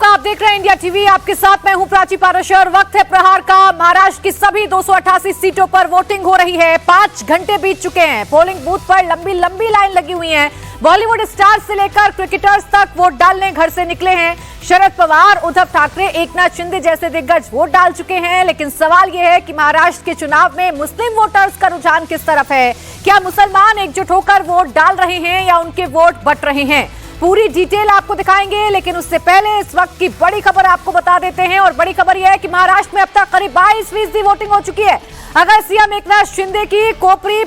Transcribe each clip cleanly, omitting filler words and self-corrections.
आपका, आप देख रहे हैं इंडिया टीवी। आपके साथ मैं हूं प्राची पारशर और वक्त है प्रहार का। महाराष्ट्र की सभी 288 सीटों पर वोटिंग हो रही है। 5 घंटे बीत चुके हैं। पोलिंग बूथ पर लंबी लंबी लाइन लगी हुई है। बॉलीवुड स्टार से लेकर क्रिकेटर्स तक वोट डालने घर से निकले हैं। शरद पवार, उद्धव ठाकरे, एकनाथ शिंदे जैसे दिग्गज वोट डाल चुके हैं। लेकिन सवाल यह है कि महाराष्ट्र के चुनाव में मुस्लिम वोटर्स का रुझान किस तरफ है? क्या मुसलमान एकजुट होकर वोट डाल रहे हैं या उनके वोट बट रहे हैं? पूरी डिटेल आपको दिखाएंगे, लेकिन उससे पहले इस वक्त की बड़ी खबर आपको बता देते हैं। और बड़ी खबर यह है कि महाराष्ट्र में अब तक करीब 22% वोटिंग हो चुकी है। अगर सीएम एकनाथ शिंदे की कोपरी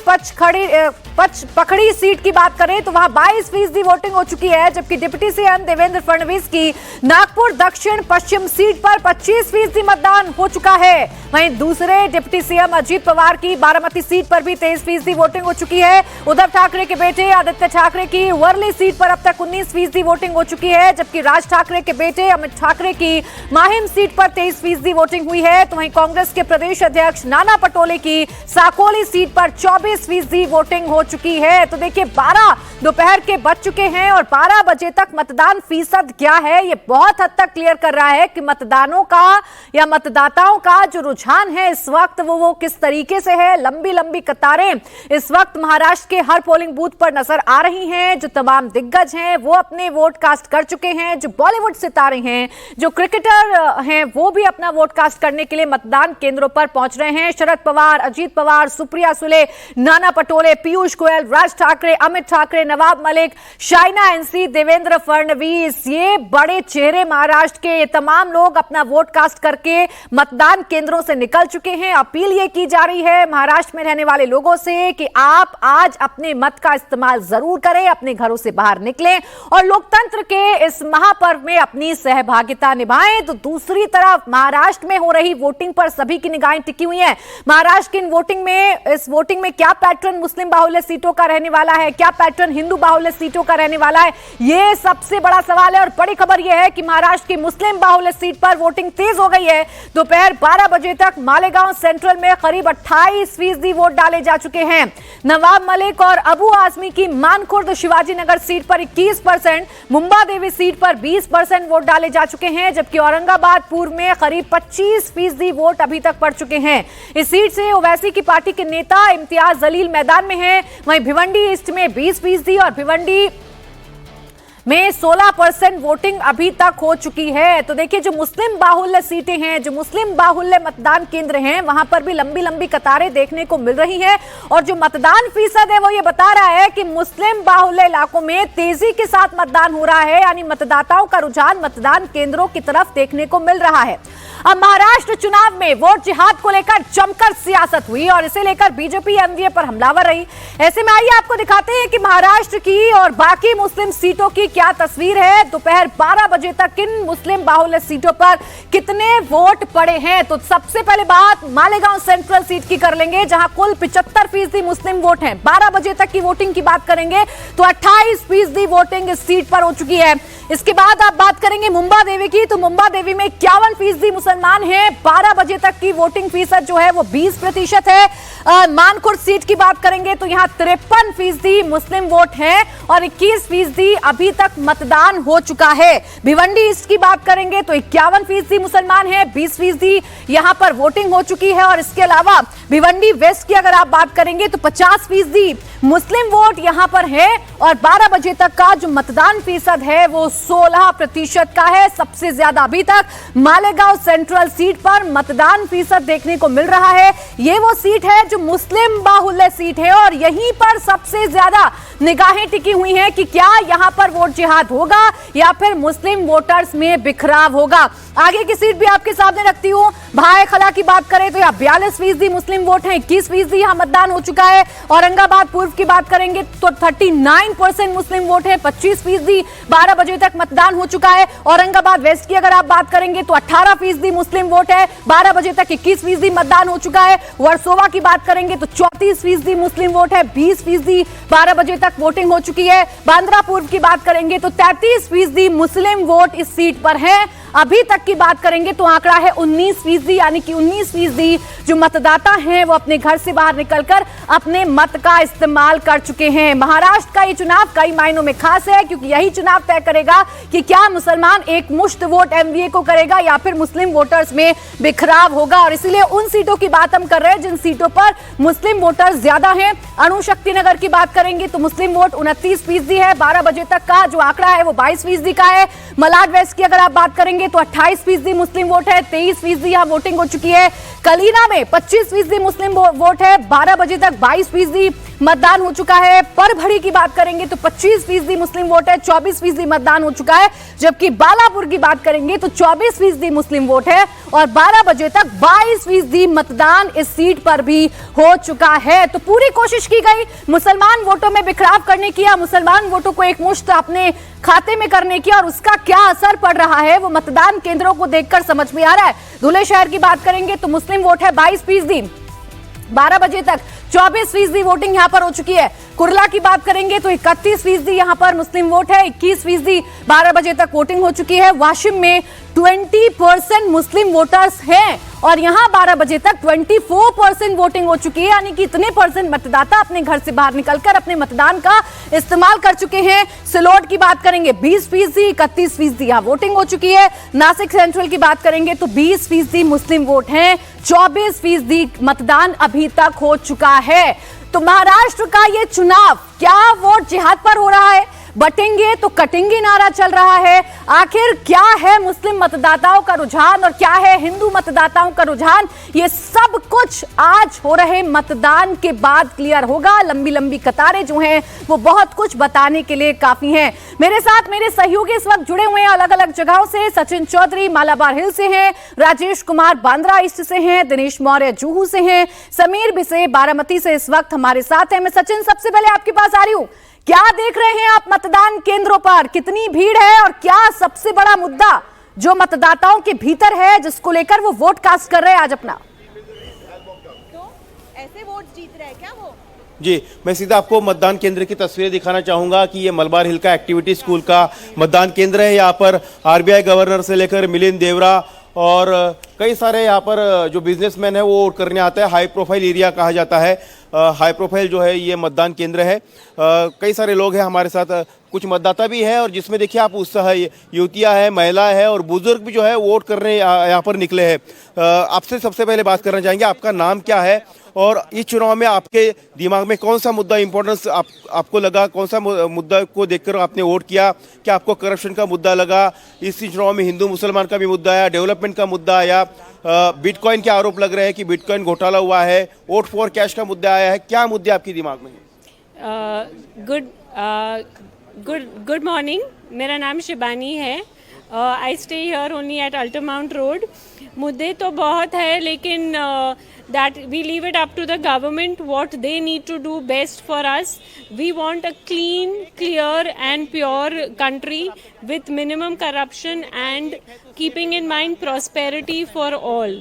पखड़ी सीट की बात करें तो वहां 22% वोटिंग हो चुकी है, जबकि डिप्टी सीएम देवेंद्र फडणवीस की नागपुर दक्षिण पश्चिम सीट पर 25% मतदान हो चुका है। वहीं दूसरे डिप्टी सीएम अजीत पवार की बारामती सीट पर भी 23% वोटिंग हो चुकी है। उद्धव ठाकरे के बेटे आदित्य ठाकरे की वर्ली सीट पर अब तक 19% वोटिंग हो चुकी है, जबकि राज ठाकरे के बेटे अमित ठाकरे की माहिम सीट पर 23% वोटिंग हुई है। तो वहीं कांग्रेस के प्रदेश अध्यक्ष नाना पटोले की साकोली सीट पर 24% वोटिंग हो चुकी है। तो देखिए 12 दोपहर के बज चुके हैं और 12 बजे तक मतदान फीसद क्या है ये बहुत हद तक क्लियर कर रहा है कि मतदानों का या मतदाताओं का जो रुझान है इस वक्त वो किस तरीके से है। लंबी लंबी कतारें इस वक्त महाराष्ट्र के हर पोलिंग बूथ पर नजर आ रही हैं। जो तमाम दिग्गज हैं वो अपने वोट कास्ट कर चुके हैं। जो बॉलीवुड सितारे हैं, जो क्रिकेटर हैं, वो भी अपना वोट कास्ट करने के लिए मतदान केंद्रों पर पहुंच रहे हैं। शरद पवार, अजीत पवार, सुप्रिया सुले, नाना पटोले, पीयूष गोयल, राज ठाकरे, अमित ठाकरे, नवाब मलिक, शाइना एनसी, देवेंद्र फडणवीस, ये बड़े चेहरे महाराष्ट्र के, ये तमाम लोग अपना वोट कास्ट करके मतदान केंद्रों से निकल चुके हैं। अपील ये की जा रही है महाराष्ट्र में रहने वाले लोगों से कि आप आज अपने मत का इस्तेमाल जरूर करें, अपने घरों से बाहर निकलें और लोकतंत्र के इस महापर्व में अपनी सहभागिता निभाएं। तो दूसरी तरफ महाराष्ट्र में हो रही वोटिंग पर सभी की निगाहें टिकी हुई हैं। महाराष्ट्र की इस वोटिंग में क्या पैटर्न मुस्लिम बाहुल्य सीटों का रहने वाला है, क्या पैटर्न हिंदू बाहुल्य सीटों का रहने वाला है, ये सबसे बड़ा सवाल है। और बड़ी खबर यह है कि महाराष्ट्र की मुस्लिम बाहुल्य सीट पर वोटिंग तेज हो गई है। दोपहर 12 बजे तक मालेगांव सेंट्रल में करीब 28% वोट डाले जा चुके हैं। नवाब मलिक और अबू आजमी की मानखुर्द शिवाजी नगर सीट पर 21%, मुंबा देवी सीट पर 20% वोट डाले जा चुके हैं, जबकि औरंगाबाद पूर्व में करीब 25% वोट अभी तक पड़ चुके हैं। इस सीट से ओवैसी की पार्टी के नेता इम्तियाज जलील मैदान में हैं। वहीं भिवंडी ईस्ट में 20% और भिवंडी में 16% वोटिंग अभी तक हो चुकी है। तो देखिए जो मुस्लिम बाहुल्य सीटें हैं, जो मुस्लिम बाहुल्य मतदान केंद्र हैं, वहां पर भी लंबी लंबी कतारें देखने को मिल रही हैं। और जो मतदान फीसद है वो ये बता रहा है कि मुस्लिम बाहुल्य इलाकों में तेजी के साथ मतदान हो रहा है, यानी मतदाताओं का रुझान मतदान केंद्रों की तरफ देखने को मिल रहा है। अब महाराष्ट्र चुनाव में वोट जिहाद को लेकर जमकर सियासत हुई और इसे लेकर बीजेपी एनडीए पर हमलावर रही। ऐसे में आइए आपको दिखाते हैं कि महाराष्ट्र की और बाकी मुस्लिम सीटों की क्या तस्वीर है। दोपहर 12 बजे तक किन मुस्लिम बाहुल्य सीटों पर कितने वोट पड़े हैं। तो सबसे पहले बात मालेगांव सेंट्रल सीट की कर लेंगे, जहां कुल 75% मुस्लिम वोट हैं। 12 बजे तक की वोटिंग की बात करेंगे तो 28% वोटिंग इस सीट पर हो चुकी है। इसके बाद आप बात करेंगे मुंबा देवी की, तो मुंबा देवी में 51% मुसलमान हैं। 12 बजे तक की वोटिंग फीसद जो है वो 20% है। मानखुर्द सीट की बात करेंगे तो यहाँ 53% मुस्लिम वोट हैं और 21% अभी तक मतदान हो चुका है। भिवंडी ईस्ट की बात करेंगे तो 51% मुसलमान हैं, 20% यहाँ पर वोटिंग हो चुकी है। और इसके अलावा भिवंडी वेस्ट की अगर आप बात करेंगे तो 50% मुस्लिम वोट यहाँ पर है और 12 बजे तक का जो मतदान फीसद है वो 16% का है। सबसे ज्यादा अभी तक मालेगांव सेंट्रल सीट पर मतदान फीसद देखने को मिल रहा है। ये वो सीट है जो मुस्लिम बाहुल्य सीट है और यहीं पर सबसे ज्यादा निगाहें टिकी हुई हैं कि क्या यहां पर वोट जिहाद होगा या फिर मुस्लिम वोटर्स में बिखराव होगा। आगे की सीट भी आपके सामने रखती हूं। भाई खला की बात करें तो यहाँ 42% मुस्लिम वोट हैं, 21% यहां मतदान हो चुका है। औरंगाबाद पूर्व की बात करेंगे तो 39% मुस्लिम वोट है, 25% 12 बजे तक मतदान हो चुका है। औरंगाबाद वेस्ट की अगर आप बात करेंगे तो 18% मुस्लिम वोट है, 12 बजे तक 21% मतदान हो चुका है। वर्सोवा की बात करेंगे तो 34% मुस्लिम वोट है, 20% 12 बजे तक वोटिंग हो चुकी है। बांद्रा पूर्व की बात करेंगे तो 33% मुस्लिम वोट इस सीट पर है। अभी तक की बात करेंगे तो आंकड़ा है 19%, यानी कि 19% जो मतदाता हैं वो अपने घर से बाहर निकलकर अपने मत का इस्तेमाल कर चुके हैं। महाराष्ट्र का ये चुनाव कई मायनों में खास है क्योंकि यही चुनाव तय करेगा होगा कि क्या मुसलमान एक मुश्त वोट एमवीए को करेगा या फिर मुस्लिम वोटर्स में बिखराव होगा। और इसीलिए उन सीटों की बात हम कर रहे हैं जिन सीटों पर मुस्लिम वोटर्स ज्यादा हैं। अणुशक्ति नगर की बात करेंगे तो मुस्लिम वोट 29% है। 12 बजे तक का जो आंकड़ा है वो 22% का है। मलाड वेस्ट की अगर आप बात करेंगे तो 28% मुस्लिम वोट है। 23% यहां वोटिंग हो चुकी है। कलीना में 25% मुस्लिम वोट है। 12 बजे तक 22% मतदान हो चुका है। परभड़ी की बात करेंगे तो 25% मुस्लिम वोट है। 24% मतदान हो चुका है। जबकि बालापुर की बात करेंगे तो 24% मुस्लिम वोट है और 12 बजे तक 22% मतदान इस सीट पर भी हो चुका है। तो पूरी कोशिश की गई मुसलमान वोटों में बिखराव करने की या मुसलमान वोटों को एक मुश्त अपने खाते में करने की, और उसका क्या असर पड़ रहा है वो मतदान केंद्रों को देखकर समझ में आ रहा है। धुले शहर की बात करेंगे तो मुस्लिम वोट है 22%। 12 बजे तक 24% वोटिंग यहां पर हो चुकी है। कुर्ला की बात करेंगे तो 31% यहां पर मुस्लिम वोट है। 21% 12 बजे तक वोटिंग हो चुकी है। वाशिम में 20% मुस्लिम वोटर्स हैं और यहां 12 बजे तक 24% वोटिंग हो चुकी है, यानी कि इतने परसेंट मतदाता अपने घर से बाहर निकलकर अपने मतदान का इस्तेमाल कर चुके हैं। सिलोट की बात करेंगे 20%, 31% यहां वोटिंग हो चुकी है। नासिक सेंट्रल की बात करेंगे तो 20% मुस्लिम वोट हैं। 24% मतदान अभी तक हो चुका है। तो महाराष्ट्र का ये चुनाव क्या वोट जिहाद पर हो रहा है? बटेंगे तो कटेंगे नारा चल रहा है। आखिर क्या है मुस्लिम मतदाताओं का रुझान और क्या है हिंदू मतदाताओं का रुझान, ये सब कुछ आज हो रहे मतदान के बाद क्लियर होगा। लंबी लंबी कतारें जो हैं वो बहुत कुछ बताने के लिए काफी हैं। मेरे साथ मेरे सहयोगी इस वक्त जुड़े हुए हैं अलग अलग जगहों से। सचिन चौधरी मालाबार हिल से हैं, राजेश कुमार बांद्रा ईस्ट से हैं, दिनेश मौर्य जुहू से हैं, समीर बिसे बारामती से इस वक्त हमारे साथ हैं। मैं सचिन सबसे पहले आपके पास आ रही हूं, क्या देख रहे हैं आप मतदान केंद्रों पर? कितनी भीड़ है और क्या सबसे बड़ा मुद्दा जो मतदाताओं के भीतर है जिसको लेकर वो वोट कास्ट कर रहे हैं आज अपना? तो ऐसे वोट जीत रहे हैं क्या वो? जी, मैं सीधा आपको मतदान केंद्र की तस्वीरें दिखाना चाहूंगा कि ये मलबार हिल का एक्टिविटी स्कूल का मतदान केंद्र है। यहाँ पर आरबीआई गवर्नर से लेकर मिलिंद देवरा और कई सारे यहाँ पर जो बिजनेसमैन है वो वोट करने आता है। हाई प्रोफाइल एरिया कहा जाता है, हाई प्रोफाइल जो है ये मतदान केंद्र है। कई सारे लोग हैं हमारे साथ, कुछ मतदाता भी है और जिसमें देखिए आप उत्साह युवतियाँ है, महिला है और बुजुर्ग भी जो है वोट करने यहाँ पर निकले हैं। आपसे सबसे पहले बात करना चाहेंगे, आपका नाम क्या है और इस चुनाव में आपके दिमाग में कौन सा मुद्दा इंपॉर्टेंस आपको लगा, कौन सा मुद्दा को देखकर आपने वोट किया? क्या आपको करप्शन का मुद्दा लगा? इस चुनाव में हिंदू मुसलमान का भी मुद्दा आया, डेवलपमेंट का मुद्दा आया, बिटकॉइन के आरोप लग रहे हैं कि बिटकॉइन घोटाला हुआ है, वोट फॉर कैश का मुद्दा आया है, क्या मुद्दे आपके दिमाग में हैं? गुड मॉर्निंग, मेरा नाम शिबानी है। I stay here only at Altamount Road. मुद्दे तो बहुत है लेकिन that we leave it up to the government what they need to do best for us. We want a clean, clear and pure country with minimum corruption and keeping in mind prosperity for all.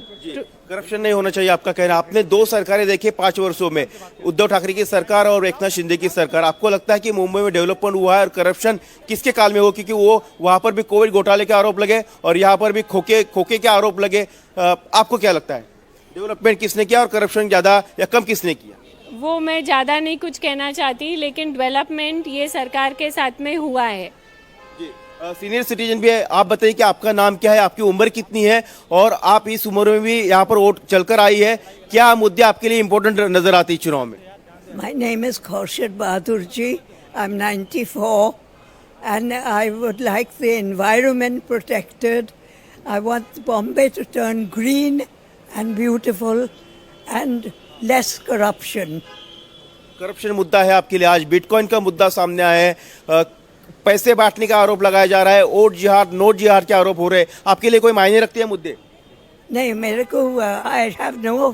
Corruption नहीं होना चाहिए आपका कहना। आपने 2 सरकारें देखी 5 वर्षों में, उद्धव ठाकरे की सरकार और एकनाथ शिंदे की सरकार। आपको लगता है कि मुंबई में डेवलपमेंट हुआ है और करप्शन किसके काल में हो? क्योंकि वो वहां पर भी कोविड घोटाले के आरोप लगे और यहाँ पर भी खोके के आरोप लगे। आपको क्या लगता है डेवलपमेंट किसने किया और करप्शन ज्यादा या कम किसने किया? वो मैं ज़्यादा नहीं कुछ कहना चाहती, लेकिन डेवलपमेंट ये सरकार के साथ में हुआ है। जी, सीनियर सिटीजन भी है, आप बताइए कि आपका नाम क्या है, आपकी उम्र कितनी है और आप इस उम्र में भी यहाँ पर वोट चलकर आई है, क्या मुद्दे आपके लिए इम्पोर्टेंट नजर आते हैं चुनाव में? My name is Khurshid Bahadurji. I'm 94 and I would like the environment protected. I want Bombay to turn green and beautiful and less corruption. Corruption मुद्दा है आपके लिए। आज बिटकॉइन का मुद्दा सामने आया है, पैसे बांटने का आरोप लगाया जा रहा है, वोट जिहाद, नोट जिहाद के आरोप हो रहे हैं। आपके लिए कोई मायने रखते हैं मुद्दे? नहीं, मेरे को I have no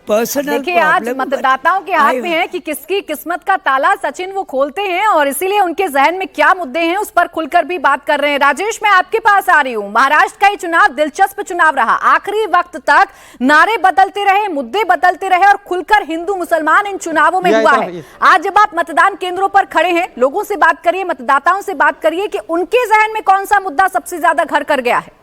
पर्सनल। देखिए आज मतदाताओं के हाथ में है कि किसकी किस्मत का ताला सचिन वो खोलते हैं और इसीलिए उनके जहन में क्या मुद्दे हैं उस पर खुलकर भी बात कर रहे हैं। राजेश, मैं आपके पास आ रही हूँ। महाराष्ट्र का ये चुनाव दिलचस्प चुनाव रहा, आखिरी वक्त तक नारे बदलते रहे, मुद्दे बदलते रहे और खुलकर हिंदू मुसलमान इन चुनावों में हुआ है। आज जब आप मतदान केंद्रों पर खड़े हैं, लोगों से बात करिए, मतदाताओं से बात करिए कि उनके जहन में कौन सा मुद्दा सबसे ज्यादा घर कर गया है।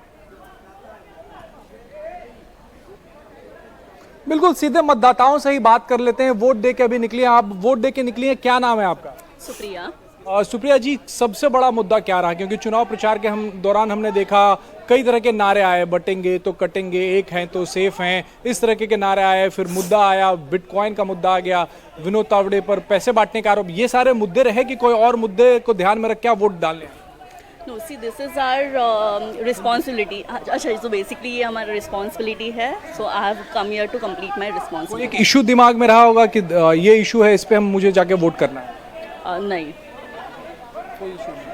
बिल्कुल, सीधे मतदाताओं से ही बात कर लेते हैं। वोट दे के अभी निकली हैं आप, वोट दे के निकली हैं, क्या नाम है आपका? सुप्रिया। सुप्रिया जी, सबसे बड़ा मुद्दा क्या रहा? क्योंकि चुनाव प्रचार के दौरान हमने देखा कई तरह के नारे आए, बटेंगे तो कटेंगे, एक हैं तो सेफ हैं, इस तरह के नारे आए। फिर मुद्दा आया, बिटकॉइन का मुद्दा आ गया, विनोद तावड़े पर पैसे बांटने का आरोप। ये सारे मुद्दे रहे कि कोई और मुद्दे को ध्यान में रख के आप वोट डालें? No, see, this is our responsibility. अच्छा, so basically ये हमारा responsibility है. So I have come here to complete my कोई responsibility. एक इशू दिमाग में रहा होगा कि ये इशू है, इस पे मुझे जाके वोट करना है? नहीं,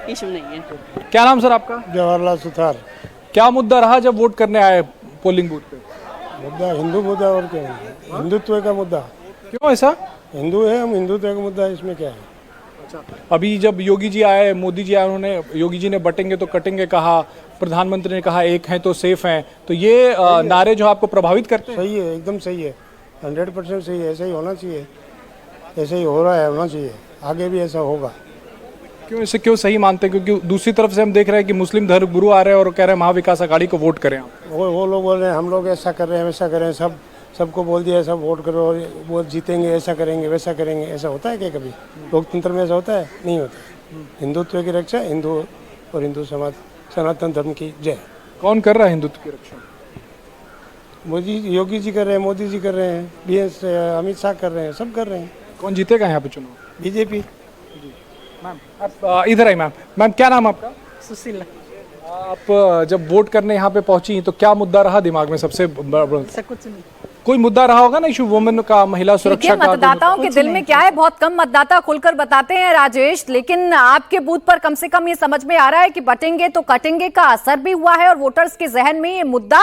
इशू नहीं है. क्या नाम सर आपका? जवाहरलाल सुथार। क्या मुद्दा रहा जब वोट करने आए पोलिंग बूथ पे? मुद्दा हिंदू मुद्दा और क्या है? हिंदुत्व का मुद्दा। क्यों ऐसा? हिंदू है हम, हिंदुत्व का मुद्दा है, इसमें क्या है? अभी जब योगी जी आए, मोदी जी आए, उन्होंने योगी जी ने बटेंगे तो कटेंगे कहा, प्रधानमंत्री ने कहा एक हैं तो सेफ हैं, तो ये नारे जो आपको प्रभावित करते हैं? सही है, एकदम सही है, 100% सही है। ऐसा ही होना चाहिए, ऐसा ही हो रहा है, होना चाहिए, आगे भी ऐसा होगा। क्यों इसे क्यों सही मानते हैं? क्योंकि दूसरी तरफ से हम देख रहे हैं कि मुस्लिम धर्म गुरु आ रहे हैं और कह रहे हैं महाविकास अघाड़ी को वोट करें आप। वो लोग बोल रहे हैं हम लोग ऐसा कर रहे हैं, वैसा कर रहे हैं, सबको बोल दिया सब वोट करो, वो जीतेंगे, ऐसा करेंगे, वैसा करेंगे। ऐसा होता है क्या कभी? लोकतंत्र में ऐसा होता है? नहीं होता। हिंदुत्व की रक्षा, हिंदू और हिंदू समाज, सनातन धर्म की जय। कौन कर रहा है हिंदुत्व की रक्षा? मोदी, योगी जी कर रहे हैं, मोदी जी कर रहे हैं, BS अमित शाह कर रहे हैं, सब कर रहे हैं। कौन जीतेगा यहाँ पे चुनाव? बीजेपी। मैम आप इधर आई। मैम क्या नाम आपका? सुशीला। आप जब वोट करने यहाँ पे पहुंची तो क्या मुद्दा रहा दिमाग में सबसे बड़ा? कुछ नहीं। कोई मुद्दा रहा होगा ना, इशू वुमेन का, महिला सुरक्षा का? मतदाताओं के दिल में क्या है, बहुत कम मतदाता खुलकर बताते हैं राजेश, लेकिन आपके बूथ पर कम से कम ये समझ में आ रहा है कि बटेंगे तो कटेंगे का असर भी हुआ है और वोटर्स के जहन में ये मुद्दा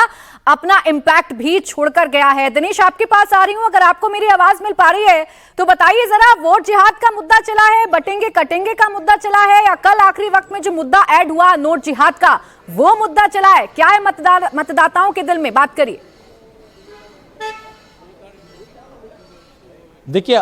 अपना इम्पैक्ट भी छोड़कर गया है। दिनेश, आपके पास आ रही हूं, अगर आपको मेरी आवाज मिल पा रही है तो बताइए जरा, वोट जिहाद का मुद्दा चला है, बटेंगे कटेंगे का मुद्दा चला है, या कल आखिरी वक्त में जो मुद्दा ऐड हुआ नोट जिहाद का, वो मुद्दा चला है? क्या है मतदाताओं के दिल में? बात करिए। देखिए,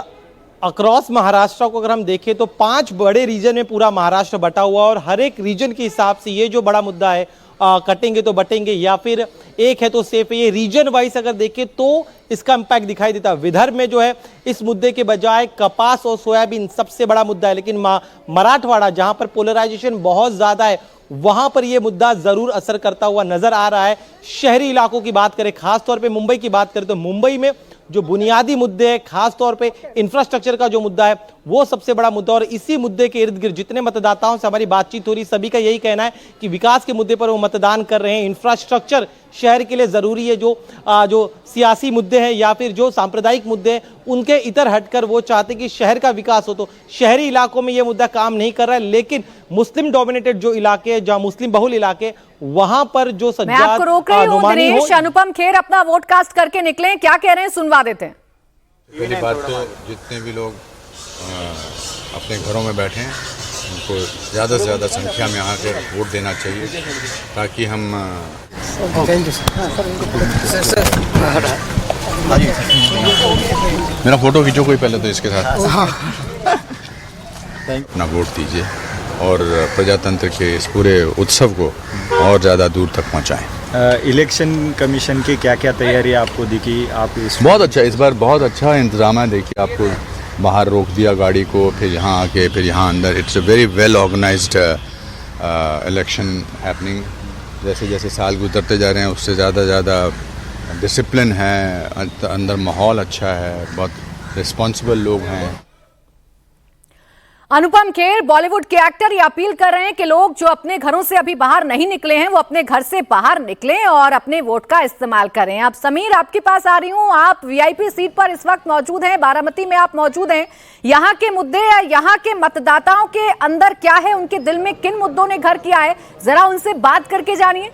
अक्रॉस महाराष्ट्र को अगर हम देखें तो 5 बड़े रीजन में पूरा महाराष्ट्र बटा हुआ और हर एक रीजन के हिसाब से ये जो बड़ा मुद्दा है, कटेंगे तो बटेंगे या फिर एक है तो सेफ है, ये रीजन वाइज अगर देखें तो इसका इंपैक्ट दिखाई देता है। विदर्भ में जो है इस मुद्दे के बजाय कपास और सोयाबीन सबसे बड़ा मुद्दा है, लेकिन मराठवाड़ा जहां पर पोलराइजेशन बहुत ज्यादा है वहां पर यह मुद्दा जरूर असर करता हुआ नजर आ रहा है। शहरी इलाकों की बात करें, खासतौर पर मुंबई की बात करें तो मुंबई में जो बुनियादी मुद्दे हैं, खासतौर पे इंफ्रास्ट्रक्चर का जो मुद्दा है वो सबसे बड़ा मुद्दा, और इसी मुद्दे के इर्द गिर्द जितने मतदाताओं से हमारी बातचीत हो रही, सभी का यही कहना है कि विकास के मुद्दे पर वो मतदान कर रहे हैं। इंफ्रास्ट्रक्चर शहर के लिए जरूरी है, जो सियासी मुद्दे हैं या फिर जो सांप्रदायिक मुद्दे हैं उनके इतर हटकर वो चाहते कि शहर का विकास हो। तो शहरी इलाकों में ये मुद्दा काम नहीं कर रहा है, लेकिन मुस्लिम डोमिनेटेड जो इलाके, जहां मुस्लिम बहुल इलाके, वहां पर जो मैं आपको रोक रही हूं दिनेश, अनुपम खेर अपना वोट कास्ट करके निकले, क्या कह रहे हैं सुनवा देते हैं। पहली बात तो जितने भी लोग अपने घरों में बैठे हैं उनको ज़्यादा से ज़्यादा संख्या में आकर वोट देना चाहिए, ताकि हम मेरा फोटो खींचो कोई पहले तो इसके साथ अपना वोट दीजिए और प्रजातंत्र के इस पूरे उत्सव को और ज़्यादा दूर तक पहुंचाएं। इलेक्शन कमीशन की क्या क्या तैयारी आपको दिखी? आप बहुत अच्छा, इस बार बहुत अच्छा इंतजाम है। देखिए, आपको बाहर रोक दिया गाड़ी को, फिर यहाँ आके फिर यहाँ अंदर। It's a very well organised election happening. जैसे जैसे साल गुजरते जा रहे हैं उससे ज़्यादा डिसिप्लिन है, अंदर माहौल अच्छा है, बहुत रिस्पॉन्सिबल लोग हैं। अनुपम खेर बॉलीवुड के एक्टर ये अपील कर रहे हैं कि लोग जो अपने घरों से अभी बाहर नहीं निकले हैं वो अपने घर से बाहर निकलें और अपने वोट का इस्तेमाल करें। अब समीर, आपके पास आ रही हूं, आप वीआईपी सीट पर इस वक्त मौजूद हैं, बारामती में आप मौजूद हैं। यहाँ के मुद्दे या यहाँ के मतदाताओं के अंदर क्या है, उनके दिल में किन मुद्दों ने घर किया है, जरा उनसे बात करके जानिए।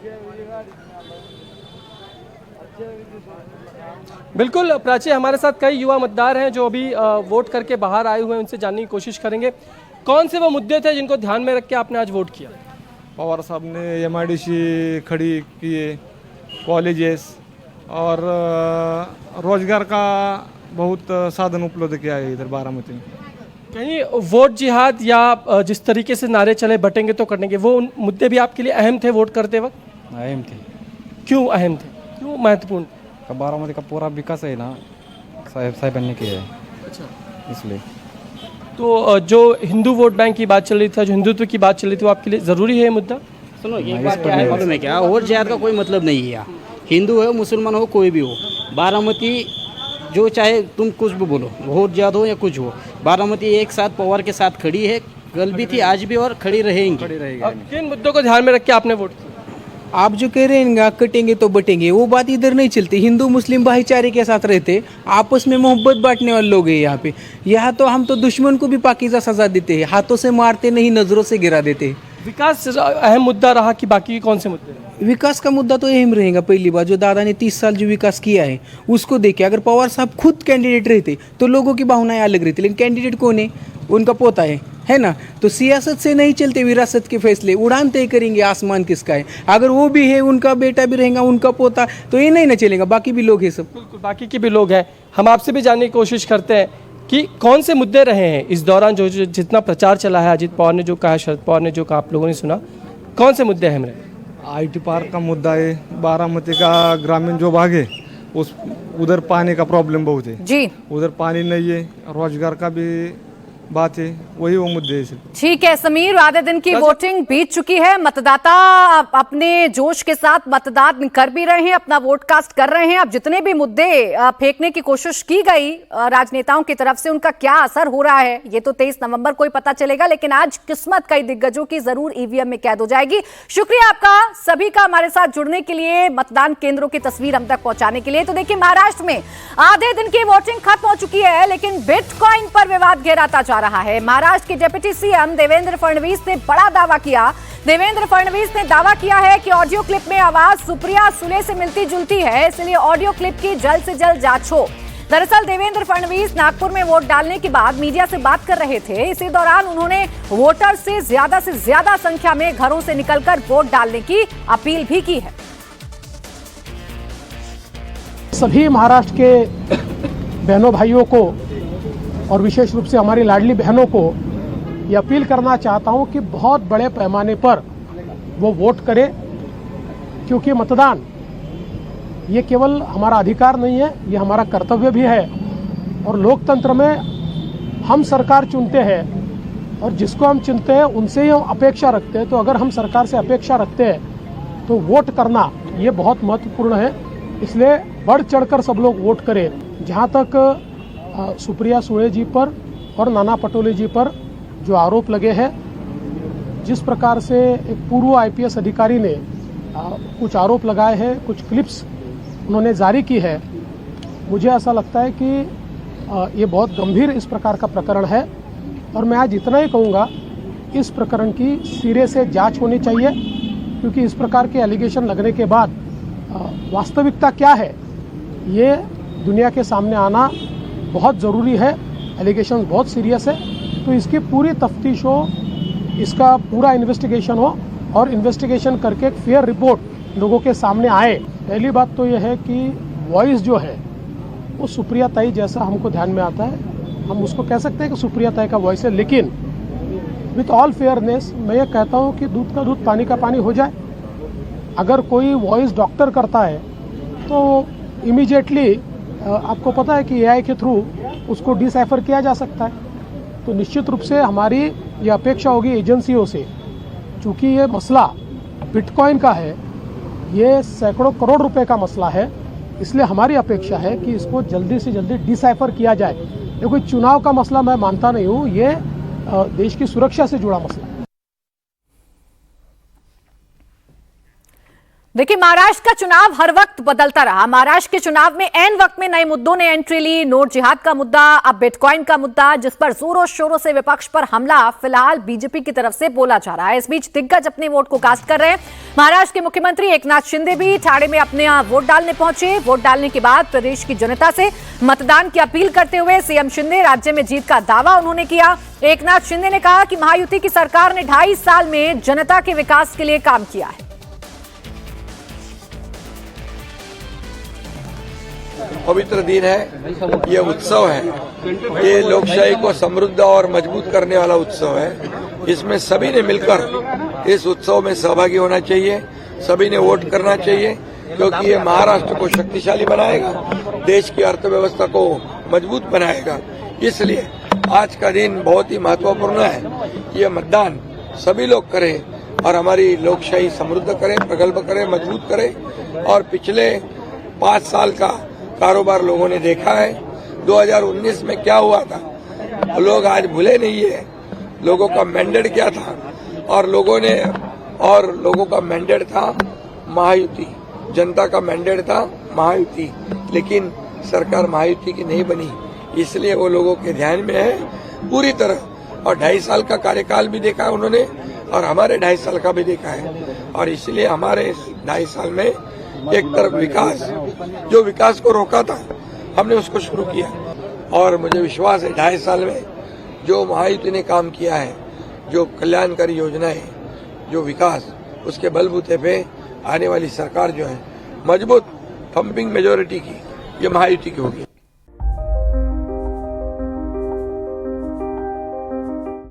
बिल्कुल प्राची, हमारे साथ कई युवा मतदार हैं जो अभी वोट करके बाहर आए हुए हैं, उनसे जानने की कोशिश करेंगे कौन से वो मुद्दे थे जिनको ध्यान में रख के आपने आज वोट किया। पवार साहब ने MIDC खड़ी किए, कॉलेजेस और रोजगार का बहुत साधन उपलब्ध किया है इधर बारामती में। कहीं वोट जिहाद या जिस तरीके से नारे चले बटेंगे तो कटेंगे, वो मुद्दे भी आपके लिए अहम थे वोट करते वक्त? अहम थे। क्यों अहम थे, क्यों महत्वपूर्ण? बारामती का पूरा विकास है ना साहब ने किया है। अच्छा, इसलिए तो जो हिंदू वोट बैंक की बात चल रही थी, जो हिंदुत्व की बात चल रही थी, वो आपके लिए ज़रूरी है ये मुद्दा? सुनो, एक बात क्या है मालूम है क्या, वोट जात का कोई मतलब नहीं है यहाँ। हिंदू हो, मुसलमान हो, कोई भी हो, बारामती जो चाहे तुम कुछ भी बोलो, वोट जात हो या कुछ हो, बारामती एक साथ पवार के साथ खड़ी है, कल भी थी, आज भी, और खड़ी रहेंगी। किन मुद्दों को ध्यान में रख के आपने वोट किया? आप जो कह रहे हैं कटेंगे तो बटेंगे, वो बात इधर नहीं चलती। हिंदू मुस्लिम भाईचारे के साथ रहते, आपस में मोहब्बत बांटने वाले लोग हैं यहाँ पे। यहाँ तो हम तो दुश्मन को भी पाकीज़ा सजा देते हैं, हाथों से मारते नहीं, नज़रों से गिरा देते हैं। विकास अहम मुद्दा रहा कि बाकी कौन से मुद्दे? विकास का मुद्दा तो अहम रहेगा। पहली बात, जो दादा ने 30 साल जो विकास किया है उसको देखे। अगर पवार साहब खुद कैंडिडेट रहते तो लोगों की भावनाएं अलग रहती, लेकिन कैंडिडेट कौन है? उनका पोता है ना। तो सियासत से नहीं चलते विरासत के फैसले, उड़ान तय करेंगे आसमान किसका है। अगर वो भी है, उनका बेटा भी रहेगा, उनका पोता, तो ये नहीं ना चलेगा। बाकी भी लोग हैं सब, बिल्कुल बाकी के भी लोग हैं। हम आपसे भी जानने की कोशिश करते हैं कि कौन से मुद्दे रहे हैं इस दौरान, जो जितना प्रचार चला है, अजित पवार ने जो कहा, शरद पवार ने जो कहा, आप लोगों ने सुना, कौन से मुद्दे अहम रहे? IT पार्क का मुद्दा है, बारामती का ग्रामीण जो भाग है उस उधर पानी का प्रॉब्लम बहुत है जी, उधर पानी नहीं है, रोजगार का भी बात है, वही वो मुद्दे है। ठीक है समीर, आधे दिन की वोटिंग बीत चुकी है, मतदाता अपने जोश के साथ मतदान कर भी रहे हैं, अपना वोट कास्ट कर रहे हैं। अब जितने भी मुद्दे फेंकने की कोशिश की गई राजनेताओं की तरफ से, उनका क्या असर हो रहा है ये तो 23 नवंबर को ही पता चलेगा, लेकिन आज किस्मत कई दिग्गजों की जरूर EVM में कैद हो जाएगी। शुक्रिया आपका सभी का हमारे साथ जुड़ने के लिए, मतदान केंद्रों की तस्वीर हम तक पहुंचाने के लिए। तो देखिए, महाराष्ट्र में आधे दिन की वोटिंग खत्म हो चुकी है, लेकिन बिटकॉइन पर विवाद गहराता जा रहा है। महाराष्ट्र के डिप्टी CM देवेंद्र फडणवीस ने बड़ा दावा किया। देवेंद्र फडणवीस ने दावा किया है कि ऑडियो क्लिप में आवाज सुप्रिया सुले से मिलती जुलती है, इसलिए ऑडियो क्लिप की जल्द से जल्द जांच हो। दरअसल देवेंद्र फडणवीस नागपुर में वोट डालने के बाद मीडिया से बात कर रहे थे। इसी दौरान उन्होंने वोटर से ज्यादा संख्या में घरों से निकलकर वोट डालने की अपील भी की है। सभी महाराष्ट्र के बहनों भाइयों को और विशेष रूप से हमारी लाडली बहनों को ये अपील करना चाहता हूं कि बहुत बड़े पैमाने पर वो वोट करें, क्योंकि मतदान ये केवल हमारा अधिकार नहीं है, ये हमारा कर्तव्य भी है। और लोकतंत्र में हम सरकार चुनते हैं और जिसको हम चुनते हैं उनसे ही हम अपेक्षा रखते हैं। तो अगर हम सरकार से अपेक्षा रखते हैं तो वोट करना ये बहुत महत्वपूर्ण है, इसलिए बढ़ चढ़कर सब लोग वोट करें। जहाँ तक सुप्रिया सुले जी पर और नाना पटोले जी पर जो आरोप लगे हैं, जिस प्रकार से एक पूर्व IPS अधिकारी ने कुछ आरोप लगाए हैं, कुछ क्लिप्स उन्होंने जारी की है, मुझे ऐसा लगता है कि ये बहुत गंभीर इस प्रकार का प्रकरण है। और मैं आज इतना ही कहूँगा, इस प्रकरण की सिरे से जांच होनी चाहिए, क्योंकि इस प्रकार के एलिगेशन लगने के बाद वास्तविकता क्या है ये दुनिया के सामने आना बहुत ज़रूरी है। एलिगेशन बहुत सीरियस है, तो इसकी पूरी तफ्तीश हो, इसका पूरा इन्वेस्टिगेशन हो और इन्वेस्टिगेशन करके एक फेयर रिपोर्ट लोगों के सामने आए। पहली बात तो यह है कि वॉइस जो है वो सुप्रिया ताई जैसा हमको ध्यान में आता है, हम उसको कह सकते हैं कि सुप्रिया ताई का वॉइस है, लेकिन विथ ऑल फेयरनेस मैं ये कहता हूँ कि दूध का दूध पानी का पानी हो जाए। अगर कोई वॉइस डॉक्टर करता है तो इमीडिएटली आपको पता है कि AI के थ्रू उसको डिसाइफर किया जा सकता है। तो निश्चित रूप से हमारी ये अपेक्षा होगी एजेंसियों से, चूँकि ये मसला बिटकॉइन का है, ये सैकड़ों करोड़ रुपए का मसला है, इसलिए हमारी अपेक्षा है कि इसको जल्दी से जल्दी डिसाइफर किया जाए। ये कोई चुनाव का मसला मैं मानता नहीं हूँ, ये देश की सुरक्षा से जुड़ा मसला है। देखिए, महाराष्ट्र का चुनाव हर वक्त बदलता रहा। महाराष्ट्र के चुनाव में ऐन वक्त में नए मुद्दों ने एंट्री ली। नोट जिहाद का मुद्दा, अब बिटकॉइन का मुद्दा, जिस पर जोरों शोरों से विपक्ष पर हमला फिलहाल बीजेपी की तरफ से बोला जा रहा है। इस बीच दिग्गज अपने वोट को कास्ट कर रहे हैं। महाराष्ट्र के मुख्यमंत्री एकनाथ शिंदे भी ठाणे में अपने वोट डालने पहुंचे। वोट डालने के बाद प्रदेश की जनता से मतदान की अपील करते हुए CM शिंदे राज्य में जीत का दावा उन्होंने किया। एकनाथ शिंदे ने कहा कि महायुति की सरकार ने 2.5 साल में जनता के विकास के लिए काम किया है। पवित्र दिन है, ये उत्सव है, ये लोकशाही को समृद्ध और मजबूत करने वाला उत्सव है। इसमें सभी ने मिलकर इस उत्सव में सहभागी होना चाहिए, सभी ने वोट करना चाहिए, क्योंकि ये महाराष्ट्र को शक्तिशाली बनाएगा, देश की अर्थव्यवस्था को मजबूत बनाएगा। इसलिए आज का दिन बहुत ही महत्वपूर्ण है। ये मतदान सभी लोग करें और हमारी लोकशाही समृद्ध करें, प्रगल्भ करें, मजबूत करें। और पिछले 5 साल का कारोबार लोगों ने देखा है। 2019 में क्या हुआ था लोग आज भूले नहीं है। लोगों का मैंडेट क्या था और लोगों का मैंडेट था महायुति। जनता का मैंडेट था महायुति, लेकिन सरकार महायुति की नहीं बनी, इसलिए वो लोगों के ध्यान में है पूरी तरह। और 2.5 साल का कार्यकाल भी देखा है उन्होंने और हमारे 2.5 साल का भी देखा है। और इसलिए हमारे 2.5 साल में एक तरफ विकास, जो विकास को रोका था हमने उसको शुरू किया। और मुझे विश्वास है 2.5 साल में जो महायुति ने काम किया है, जो कल्याणकारी योजनाएं, जो विकास, उसके बलबूते पे आने वाली सरकार जो है मजबूत पंपिंग मेजोरिटी की, ये महायुति की होगी।